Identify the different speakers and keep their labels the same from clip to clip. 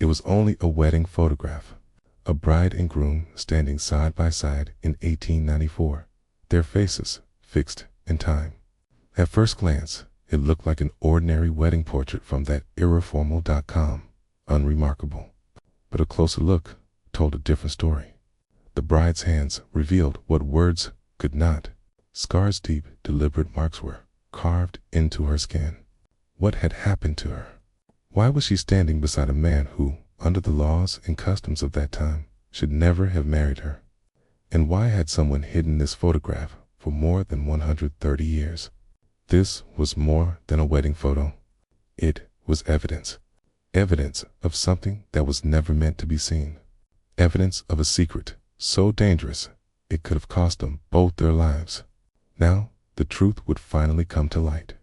Speaker 1: It was only a wedding photograph. A bride and groom standing side by side in 1894, their faces fixed in time. At first glance, it looked like an ordinary wedding portrait from that irreformal.com, unremarkable. But a closer look told a different story. The bride's hands revealed what words could not. Scars deep, deliberate marks were carved into her skin. What had happened to her? Why was she standing beside a man who, under the laws and customs of that time, should never have married her? And why had someone hidden this photograph for more than 130 years? This was more than a wedding photo. It was evidence. Evidence of something that was never meant to be seen. Evidence of a secret so dangerous it could have cost them both their lives. Now, the truth would finally come to light.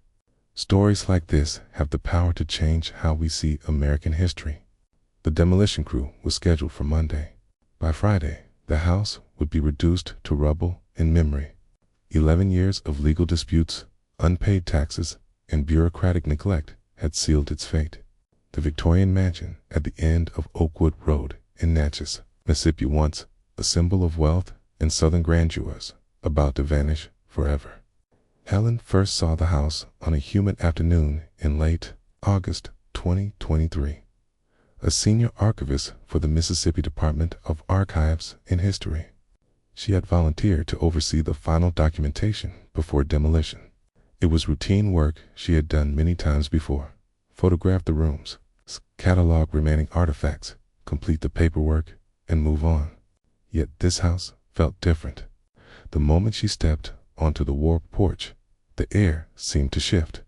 Speaker 1: Stories like this have the power to change how we see American history. The demolition crew was scheduled for Monday. By Friday, the house would be reduced to rubble in memory. 11 years of legal disputes, unpaid taxes, and bureaucratic neglect had sealed its fate. The Victorian mansion at the end of Oakwood Road in Natchez, Mississippi, once a symbol of wealth and southern grandeurs, about to vanish forever. Helen first saw the house on a humid afternoon in late August 2023. A senior archivist for the Mississippi Department of Archives and History. She had volunteered to oversee the final documentation before demolition. It was routine work she had done many times before. Photograph the rooms, catalog remaining artifacts, complete the paperwork, and move on. Yet this house felt different. The moment she stepped onto the warped porch, the air seemed to shift.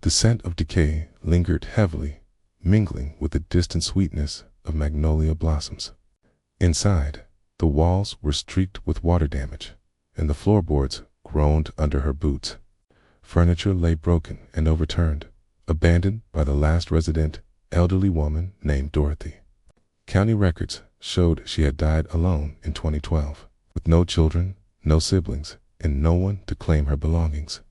Speaker 1: The scent of decay lingered heavily, mingling with the distant sweetness of magnolia blossoms. Inside, the walls were streaked with water damage, and the floorboards groaned under her boots. Furniture lay broken and overturned, abandoned by the last resident, elderly woman named Dorothy. County records showed she had died alone in 2012, with no children, no siblings, and no one to claim her belongings.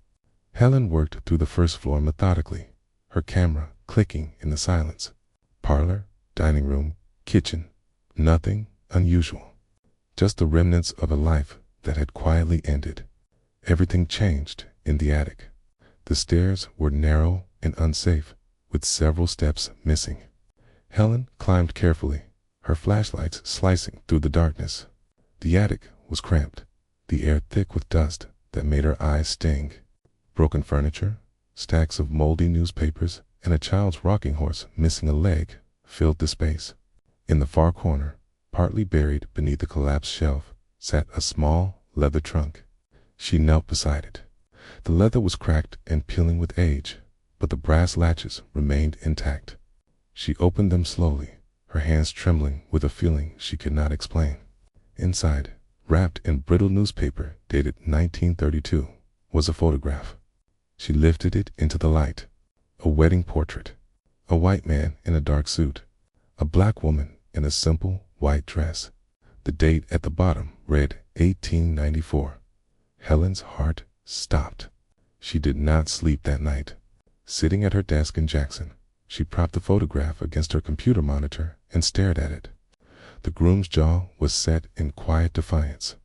Speaker 1: Helen worked through the first floor methodically, her camera clicking in the silence. Parlor, dining room, kitchen, nothing unusual. Just the remnants of a life that had quietly ended. Everything changed in the attic. The stairs were narrow and unsafe, with several steps missing. Helen climbed carefully, her flashlights slicing through the darkness. The attic was cramped, the air thick with dust that made her eyes sting. Broken furniture, stacks of moldy newspapers, and a child's rocking horse missing a leg filled the space. In the far corner, partly buried beneath a collapsed shelf, sat a small leather trunk. She knelt beside it. The leather was cracked and peeling with age, but the brass latches remained intact. She opened them slowly, her hands trembling with a feeling she could not explain. Inside, wrapped in brittle newspaper dated 1932, was a photograph. She lifted it into the light. A wedding portrait. A white man in a dark suit. A black woman in a simple white dress. The date at the bottom read 1894. Helen's heart stopped. She did not sleep that night. Sitting at her desk in Jackson, she propped the photograph against her computer monitor and stared at it. The groom's jaw was set in quiet defiance.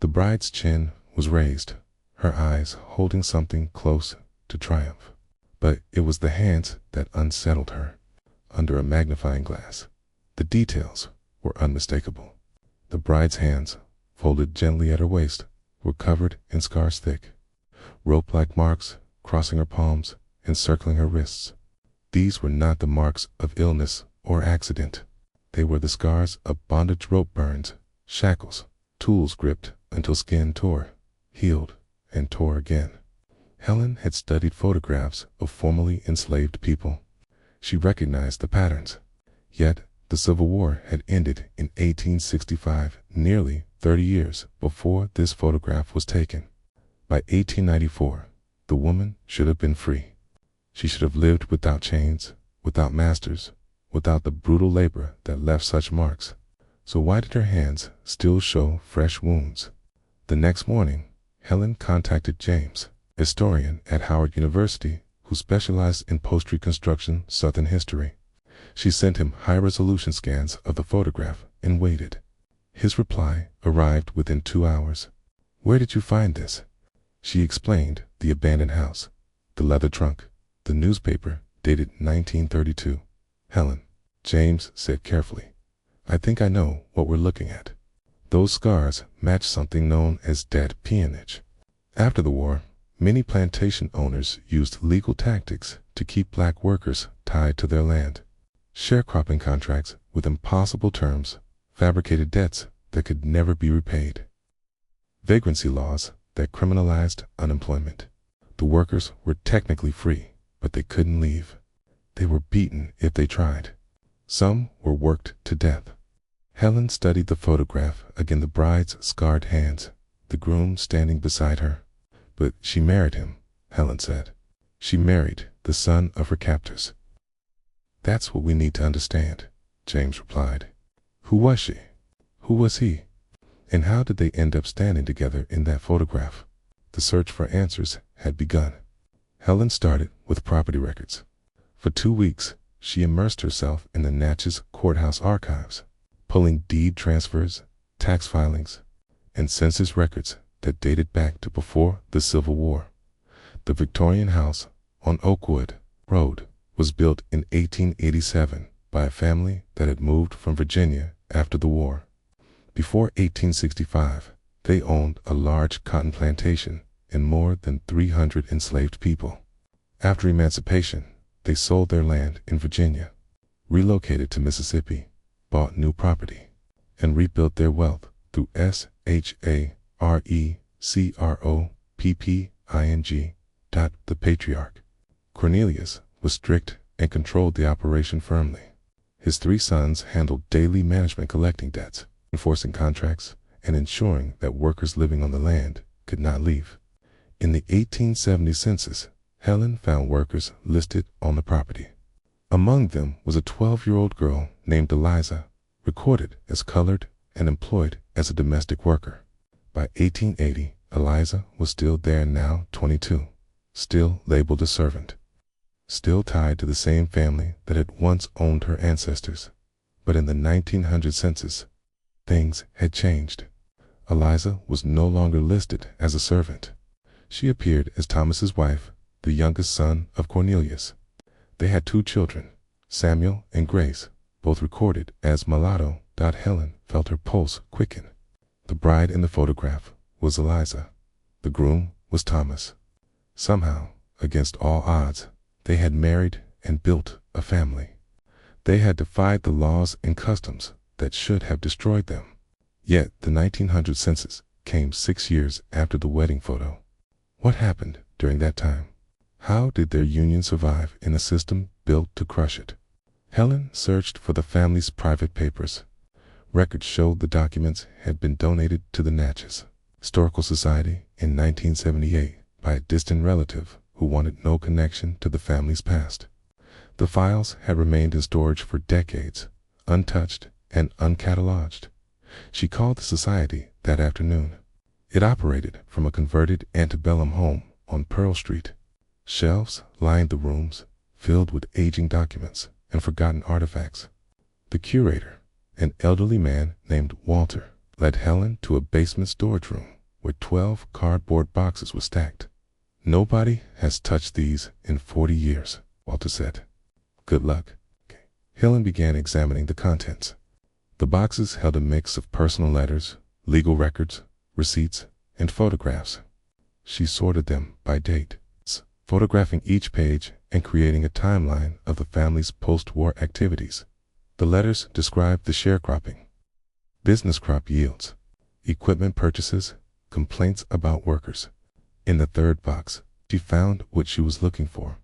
Speaker 1: The bride's chin was raised, her eyes holding something close to triumph. But it was the hands that unsettled her. Under a magnifying glass, the details were unmistakable. The bride's hands, folded gently at her waist, were covered in scars thick, rope-like marks crossing her palms and circling her wrists. These were not the marks of illness or accident. They were the scars of bondage rope burns, shackles, tools gripped until skin tore, healed, and tore again. Helen had studied photographs of formerly enslaved people. She recognized the patterns. Yet, the Civil War had ended in 1865, nearly 30 years before this photograph was taken. By 1894, the woman should have been free. She should have lived without chains, without masters, without the brutal labor that left such marks. So why did her hands still show fresh wounds? The next morning, Helen contacted James, historian at Howard University, who specialized in post-Reconstruction Southern history. She sent him high-resolution scans of the photograph and waited. His reply arrived within 2 hours. "Where did you find this?" She explained the abandoned house, the leather trunk, the newspaper dated 1932. "Helen," James said carefully, "I think I know what we're looking at. Those scars match something known as debt peonage. After the war, many plantation owners used legal tactics to keep black workers tied to their land. Sharecropping contracts with impossible terms, fabricated debts that could never be repaid. Vagrancy laws that criminalized unemployment. The workers were technically free, but they couldn't leave. They were beaten if they tried. Some were worked to death." Helen studied the photograph against the bride's scarred hands, the groom standing beside her. "But she married him," Helen said. "She married the son of her captors." "That's what we need to understand," James replied. "Who was she? Who was he? And how did they end up standing together in that photograph?" The search for answers had begun. Helen started with property records. For 2 weeks, she immersed herself in the Natchez courthouse archives, pulling deed transfers, tax filings, and census records that dated back to before the Civil War. The Victorian house on Oakwood Road was built in 1887 by a family that had moved from Virginia after the war. Before 1865, they owned a large cotton plantation and more than 300 enslaved people. After emancipation, they sold their land in Virginia, relocated to Mississippi, bought new property, and rebuilt their wealth through SHARECROPPING. The patriarch, Cornelius, was strict and controlled the operation firmly. His 3 sons handled daily management, collecting debts, enforcing contracts, and ensuring that workers living on the land could not leave. In the 1870 census, Helen found workers listed on the property. Among them was a 12-year-old girl named Eliza, recorded as colored and employed as a domestic worker. By 1880, Eliza was still there, now 22, still labeled a servant, still tied to the same family that had once owned her ancestors. But in the 1900 census, things had changed. Eliza was no longer listed as a servant. She appeared as Thomas's wife, the youngest son of Cornelius. They had 2 children, Samuel and Grace, both recorded as mulatto. Helen felt her pulse quicken. The bride in the photograph was Eliza. The groom was Thomas. Somehow, against all odds, they had married and built a family. They had defied the laws and customs that should have destroyed them. Yet the 1900 census came 6 years after the wedding photo. What happened during that time? How did their union survive in a system built to crush it? Helen searched for the family's private papers. Records showed the documents had been donated to the Natchez Historical Society in 1978 by a distant relative who wanted no connection to the family's past. The files had remained in storage for decades, untouched and uncatalogued. She called the society that afternoon. It operated from a converted antebellum home on Pearl Street. Shelves lined the rooms, filled with aging documents and forgotten artifacts. The curator, an elderly man named Walter, led Helen to a basement storage room where 12 cardboard boxes were stacked. "Nobody has touched these in 40 years, Walter said. "Good luck." Helen began examining the contents. The boxes held a mix of personal letters, legal records, receipts, and photographs. She sorted them by date, photographing each page and creating a timeline of the family's post-war activities. The letters described the sharecropping, business crop yields, equipment purchases, complaints about workers. In the 3rd box, she found what she was looking for,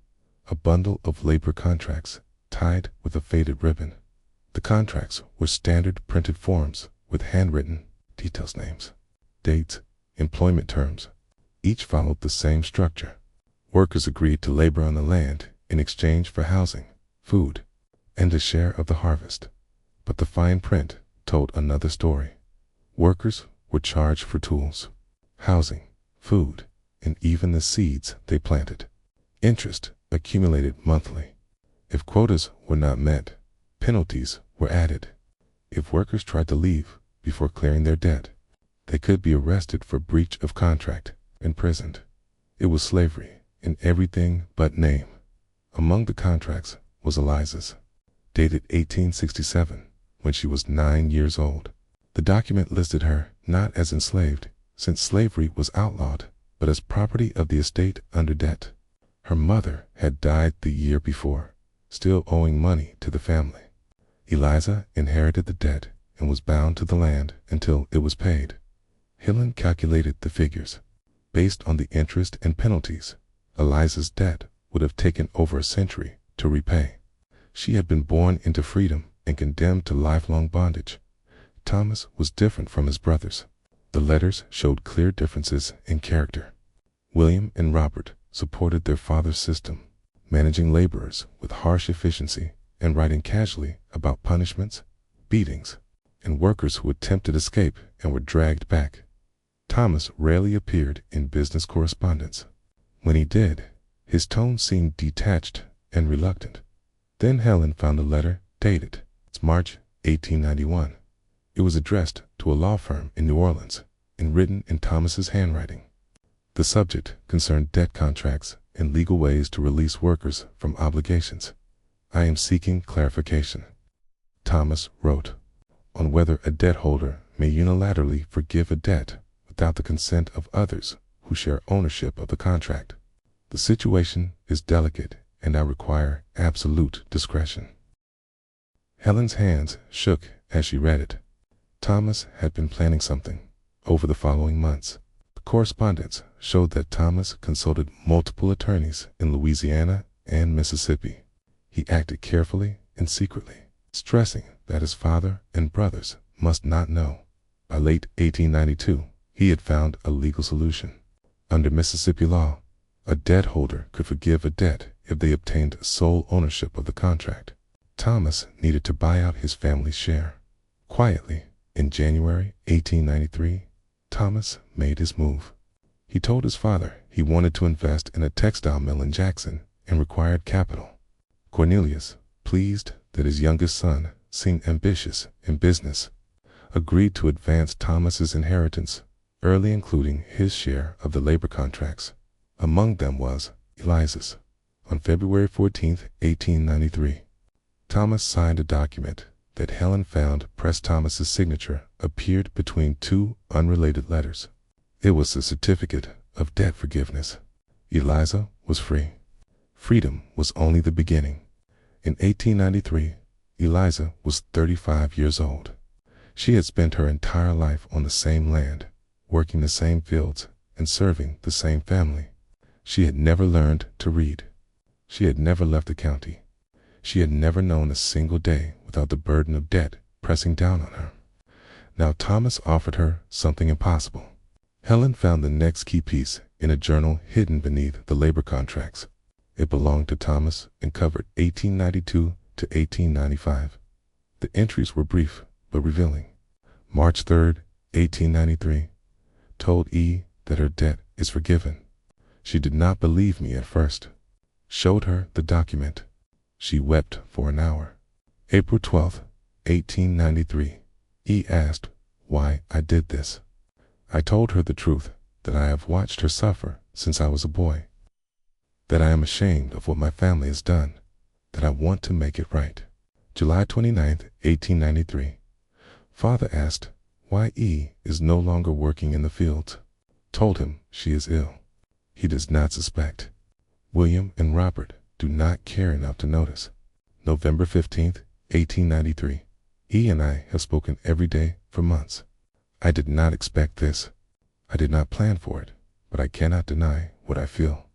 Speaker 1: a bundle of labor contracts tied with a faded ribbon. The contracts were standard printed forms with handwritten details, names, dates, employment terms. Each followed the same structure. Workers agreed to labor on the land in exchange for housing, food, and a share of the harvest. But the fine print told another story. Workers were charged for tools, housing, food, and even the seeds they planted. Interest accumulated monthly. If quotas were not met, Penalties were added. If workers tried to leave before clearing their debt, they could be arrested for breach of contract, imprisoned. It was slavery in everything but name. Among the contracts was Eliza's, dated 1867, when she was 9 years old. The document listed her not as enslaved, since slavery was outlawed, but as property of the estate under debt. Her mother had died the year before, still owing money to the family. Eliza inherited the debt and was bound to the land until it was paid. Helen calculated the figures. Based on the interest and penalties, Eliza's debt would have taken over a century to repay. She had been born into freedom and condemned to lifelong bondage. Thomas was different from his brothers. The letters showed clear differences in character. William and Robert supported their father's system, managing laborers with harsh efficiency and writing casually about punishments, beatings, and workers who attempted escape and were dragged back. Thomas rarely appeared in business correspondence. When he did, his tone seemed detached and reluctant. Then Helen found a letter dated March 1891. It was addressed to a law firm in New Orleans and written in Thomas's handwriting. The subject concerned debt contracts and legal ways to release workers from obligations. I am seeking clarification, Thomas wrote, on whether a debt holder may unilaterally forgive a debt without the consent of others who share ownership of the contract. The situation is delicate and I require absolute discretion. Helen's hands shook as she read it. Thomas had been planning something over the following months. The correspondence showed that Thomas consulted multiple attorneys in Louisiana and Mississippi. He acted carefully and secretly, stressing that his father and brothers must not know. By late 1892, he had found a legal solution. Under Mississippi law, a debt holder could forgive a debt if they obtained sole ownership of the contract. Thomas needed to buy out his family's share. Quietly, in January 1893, Thomas made his move. He told his father he wanted to invest in a textile mill in Jackson and required capital. Cornelius, pleased that his youngest son seemed ambitious in business, agreed to advance Thomas's inheritance, early including his share of the labor contracts. Among them was Eliza's. On February 14, 1893, Thomas signed a document that Helen found pressed Thomas's signature appeared between two unrelated letters. It was a certificate of debt forgiveness. Eliza was free. Freedom was only the beginning. In 1893, Eliza was 35 years old. She had spent her entire life on the same land, working the same fields, and serving the same family. She had never learned to read. She had never left the county. She had never known a single day without the burden of debt pressing down on her. Now Thomas offered her something impossible. Helen found the next key piece in a journal hidden beneath the labor contracts. It belonged to Thomas and covered 1892 to 1895. The entries were brief but revealing. March 3, 1893, told E that her debt is forgiven. She did not believe me at first. Showed her the document. She wept for an hour. April 12, 1893, E asked why I did this. I told her the truth, that I have watched her suffer since I was a boy, that I am ashamed of what my family has done, that I want to make it right. July 29, 1893, Father asked why E is no longer working in the fields. Told him she is ill. He does not suspect. William and Robert do not care enough to notice. November 15, 1893, E and I have spoken every day for months. I did not expect this. I did not plan for it, but I cannot deny what I feel.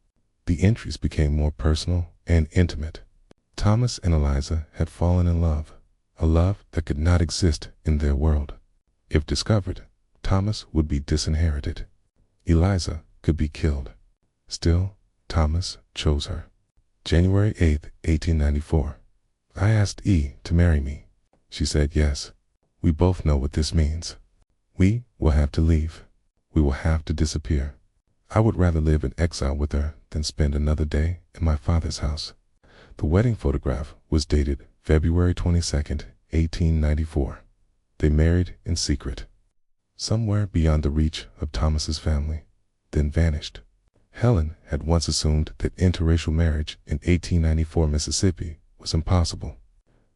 Speaker 1: The entries became more personal and intimate. Thomas and Eliza had fallen in love, a love that could not exist in their world. If discovered, Thomas would be disinherited. Eliza could be killed. Still, Thomas chose her. January 8, 1894. I asked E to marry me. She said yes. We both know what this means. We will have to leave. We will have to disappear. I would rather live in exile with her than spend another day in my father's house. The wedding photograph was dated February 22nd, 1894. They married in secret, somewhere beyond the reach of Thomas's family, then vanished. Helen had once assumed that interracial marriage in 1894 Mississippi was impossible.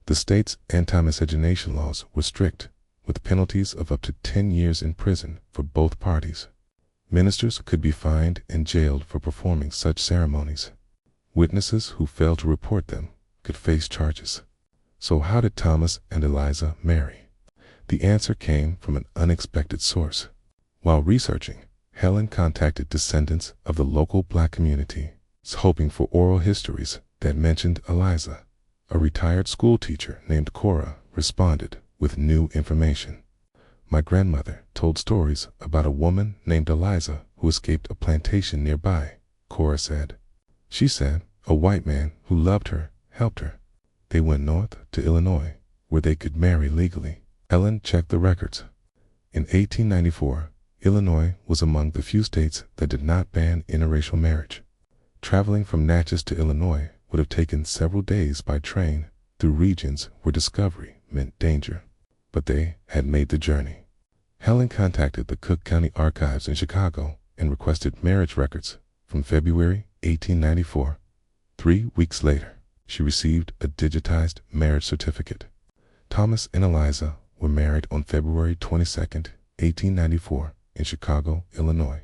Speaker 1: The state's anti-miscegenation laws were strict, with penalties of up to 10 years in prison for both parties. Ministers could be fined and jailed for performing such ceremonies. Witnesses who failed to report them could face charges. So how did Thomas and Eliza marry? The answer came from an unexpected source. While researching, Helen contacted descendants of the local black community, hoping for oral histories that mentioned Eliza. A retired school teacher named Cora responded with new information. My grandmother told stories about a woman named Eliza who escaped a plantation nearby, Cora said. She said a white man who loved her helped her. They went north to Illinois, where they could marry legally. Helen checked the records. In 1894, Illinois was among the few states that did not ban interracial marriage. Traveling from Natchez to Illinois would have taken several days by train through regions where discovery meant danger. But they had made the journey. Helen contacted the Cook County Archives in Chicago and requested marriage records from February 1894. 3 weeks later, she received a digitized marriage certificate. Thomas and Eliza were married on February 22, 1894 in Chicago, Illinois.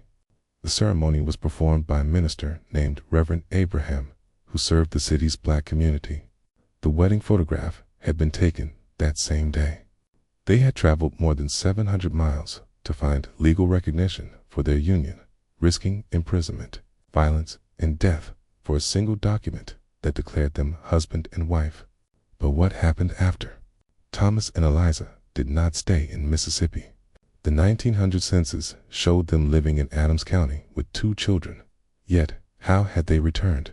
Speaker 1: The ceremony was performed by a minister named Reverend Abraham, who served the city's black community. The wedding photograph had been taken that same day. They had traveled more than 700 miles to find legal recognition for their union, risking imprisonment, violence, and death for a single document that declared them husband and wife. But what happened after? Thomas and Eliza did not stay in Mississippi. The 1900 census showed them living in Adams County with 2 children. Yet, how had they returned?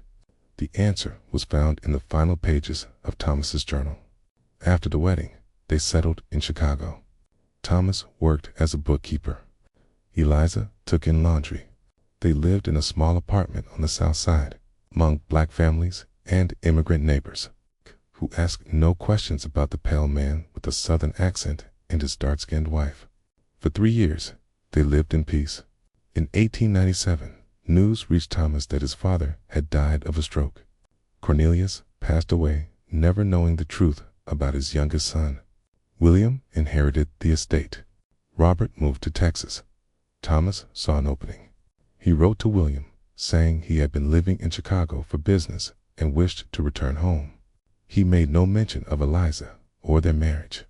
Speaker 1: The answer was found in the final pages of Thomas's journal. After the wedding, they settled in Chicago. Thomas worked as a bookkeeper. Eliza took in laundry. They lived in a small apartment on the south side, among black families and immigrant neighbors, who asked no questions about the pale man with a southern accent and his dark-skinned wife. For 3 years, they lived in peace. In 1897, news reached Thomas that his father had died of a stroke. Cornelius passed away, never knowing the truth about his youngest son. William inherited the estate. Robert moved to Texas. Thomas saw an opening. He wrote to William, saying he had been living in Chicago for business and wished to return home. He made no mention of Eliza or their marriage.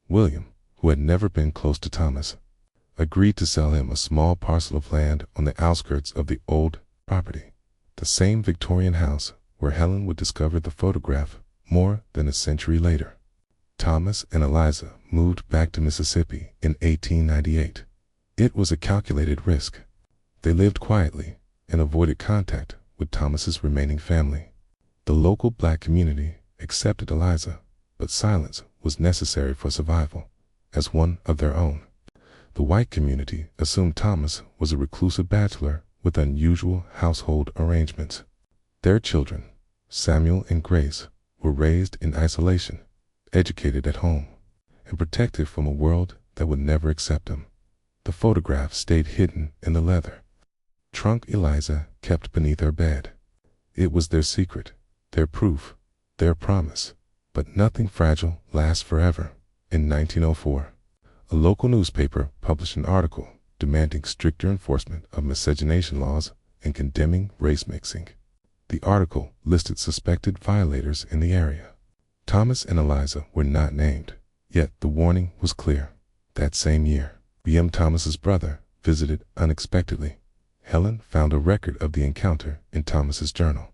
Speaker 1: William, who had never been close to Thomas, agreed to sell him a small parcel of land on the outskirts of the old property, the same Victorian house where Helen would discover the photograph more than a century later. Thomas and Eliza moved back to Mississippi in 1898. It was a calculated risk. They lived quietly and avoided contact with Thomas's remaining family. The local black community accepted Eliza, but silence was necessary for survival, as one of their own. The white community assumed Thomas was a reclusive bachelor with unusual household arrangements. Their children, Samuel and Grace, were raised in isolation, educated at home, and protected from a world that would never accept them. The photograph stayed hidden in the leather trunk Eliza kept beneath her bed. It was their secret, their proof, their promise. But nothing fragile lasts forever. In 1904, a local newspaper published an article demanding stricter enforcement of miscegenation laws and condemning race mixing. The article listed suspected violators in the area. Thomas and Eliza were not named, yet the warning was clear. That same year, B.M. Thomas's brother visited unexpectedly. Helen found a record of the encounter in Thomas's journal.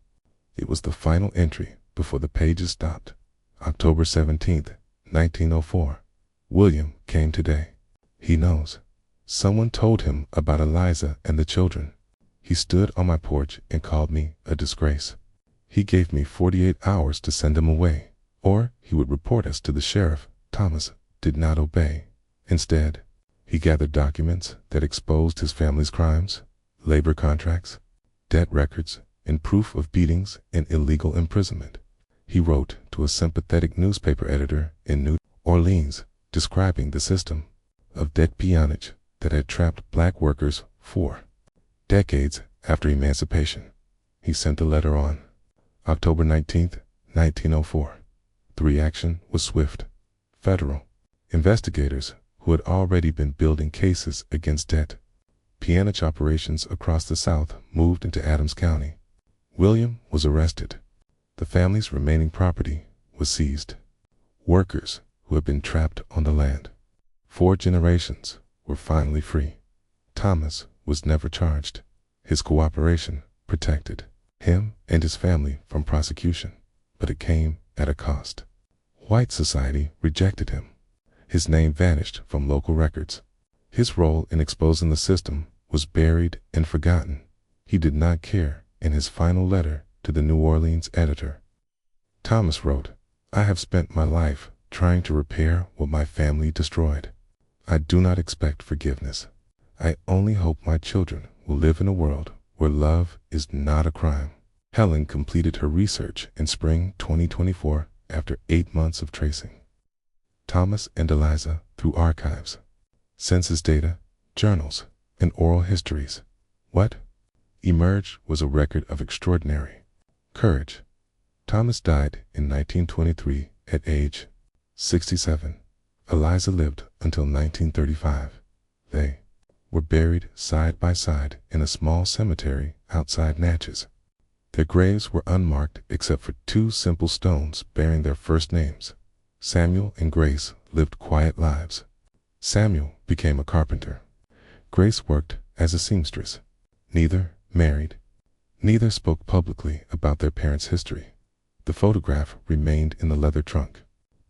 Speaker 1: It was the final entry before the pages stopped. October 17, 1904. William came today. He knows. Someone told him about Eliza and the children. He stood on my porch and called me a disgrace. He gave me 48 hours to send him away, or he would report us to the sheriff. Thomas did not obey. Instead, he gathered documents that exposed his family's crimes, labor contracts, debt records, and proof of beatings and illegal imprisonment. He wrote to a sympathetic newspaper editor in New Orleans, describing the system of debt peonage that had trapped black workers for decades after emancipation. He sent the letter on October 19, 1904. The reaction was swift. Federal investigators, who had already been building cases against debt peonage operations across the South, moved into Adams County. William was arrested. The family's remaining property was seized. Workers who had been trapped on the land 4 generations were finally free. Thomas was never charged. His cooperation protected him and his family from prosecution, but it came at a cost. White society rejected him. His name vanished from local records. His role in exposing the system was buried and forgotten. He did not care. In his final letter to the New Orleans editor, Thomas wrote, "I have spent my life trying to repair what my family destroyed. I do not expect forgiveness. I only hope my children will live in a world where love is not a crime." Helen completed her research in spring 2024 after 8 months of tracing Thomas and Eliza through archives, census data, journals, and oral histories. What emerged was a record of extraordinary courage. Thomas died in 1923 at age 67. Eliza lived until 1935. They were buried side by side in a small cemetery outside Natchez. Their graves were unmarked except for 2 simple stones bearing their first names. Samuel and Grace lived quiet lives. Samuel became a carpenter. Grace worked as a seamstress. Neither married. Neither spoke publicly about their parents' history. The photograph remained in the leather trunk,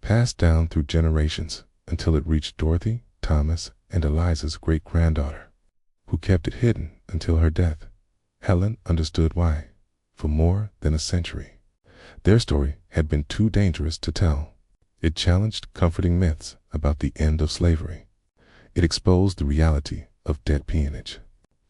Speaker 1: passed down through generations until it reached Dorothy, Thomas, and Eliza's great-granddaughter, who kept it hidden until her death. Helen understood why. For more than a century, their story had been too dangerous to tell. It challenged comforting myths about the end of slavery. It exposed the reality of debt peonage.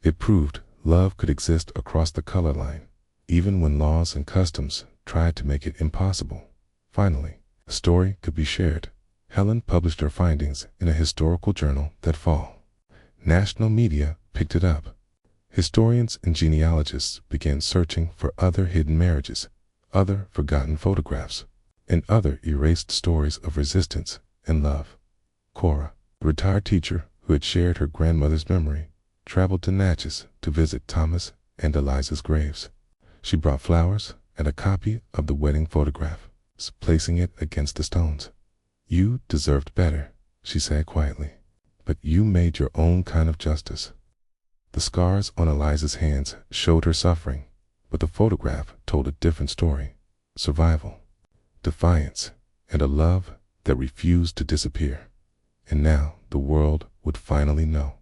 Speaker 1: It proved love could exist across the color line, even when laws and customs tried to make it impossible. Finally, a story could be shared. Helen published her findings in a historical journal that fall. National media picked it up. Historians and genealogists began searching for other hidden marriages, other forgotten photographs, and other erased stories of resistance and love. Cora, a retired teacher who had shared her grandmother's memory, traveled to Natchez to visit Thomas and Eliza's graves. She brought flowers and a copy of the wedding photograph, placing it against the stones. "You deserved better," she said quietly, "but you made your own kind of justice." The scars on Eliza's hands showed her suffering, but the photograph told a different story: survival, defiance, and a love that refused to disappear. And now the world would finally know.